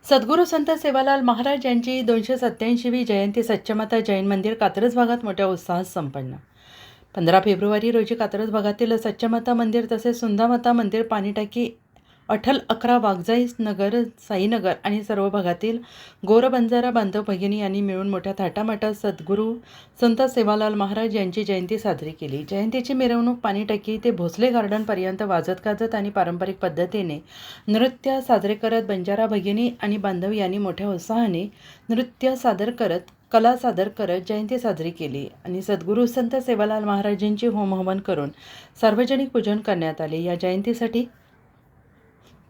सद्गुरू संत सेवालाल महाराज यांची 287वी जयंती सच्चमाता जैन मंदिर कात्रज भागात मोठ्या उत्साहात संपन्न. 15 फेब्रुवारी रोजी कात्रज भागातील सच्चमाता मंदिर तसेच सुंदामाता मंदिर, पाणीटाकी, अठल 11, वाघजाई नगर, साईनगर आणि सर्व भागातील गोरबंजारा बांधव भगिनी यांनी मिळून मोठ्या थाटामाटात सद्गुरू संत सेवालाल महाराज यांची जयंती साजरी केली. जयंतीची मिरवणूक पाणीटाकी ते भोसले गार्डनपर्यंत वाजत गाजत आणि पारंपरिक पद्धतीने नृत्य साजरे करत बंजारा भगिनी आणि बांधव यांनी मोठ्या उत्साहाने नृत्य सादर करत, कला सादर करत जयंती साजरी केली आणि सद्गुरू संत सेवालाल महाराजांची होमहवन करून सार्वजनिक पूजन करण्यात आले. या जयंतीसाठी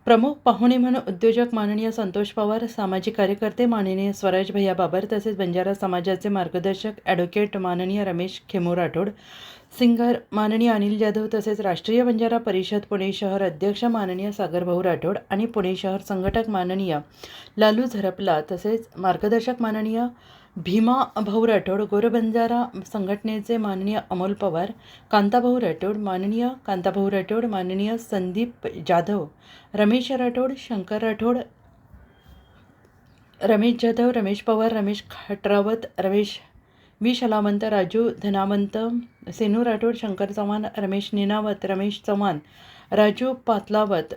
प्रमुख पाहुणे म्हणून उद्योजक माननीय संतोष पवार, सामाजिक कार्यकर्ते माननीय स्वराज भैया बाबर तसेच बंजारा समाजाचे मार्गदर्शक ॲडव्होकेट माननीय रमेश खेमू राठोड, सिंगर माननीय अनिल जाधव तसेच राष्ट्रीय बंजारा परिषद पुणे शहर अध्यक्ष माननीय सागर भाऊ राठोड आणि पुणे शहर संघटक माननीय लालू झरपला तसेच मार्गदर्शक माननीय भीमा भाऊ राठोड, गोरबंजारा संघटनेचे माननीय अमोल पवार, कांताभाऊ राठोड, माननीय कांताभाऊ राठोड, माननीय संदीप जाधव, रमेश राठोड, शंकर राठोड, रमेश जाधव, रमेश पवार, रमेश खटरावत, रमेश शलावंत, राजू धनावंत, सेनू राठोड, शंकर चव्हाण, रमेश निनावत, रमेश चव्हाण, राजू पातलावत,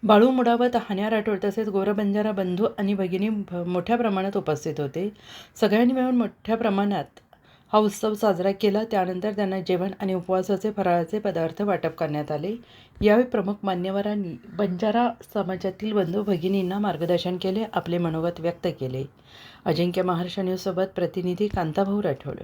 बाळू मुडावत, हान्या राठोड तसेच गोरबंजारा बंधू आणि भगिनी मोठ्या प्रमाणात उपस्थित होते. सगळ्यांनी मिळून मोठ्या प्रमाणात हा उत्सव साजरा केला. त्यानंतर त्यांना जेवण आणि उपवासाचे फराळाचे पदार्थ वाटप करण्यात आले. यावेळी प्रमुख मान्यवरांनी बंजारा समाजातील बंधू भगिनींना मार्गदर्शन केले, आपले मनोगत व्यक्त केले. अजिंक्य महाराष्ट्र न्यूजसोबत प्रतिनिधी कांताभाऊ राठोड.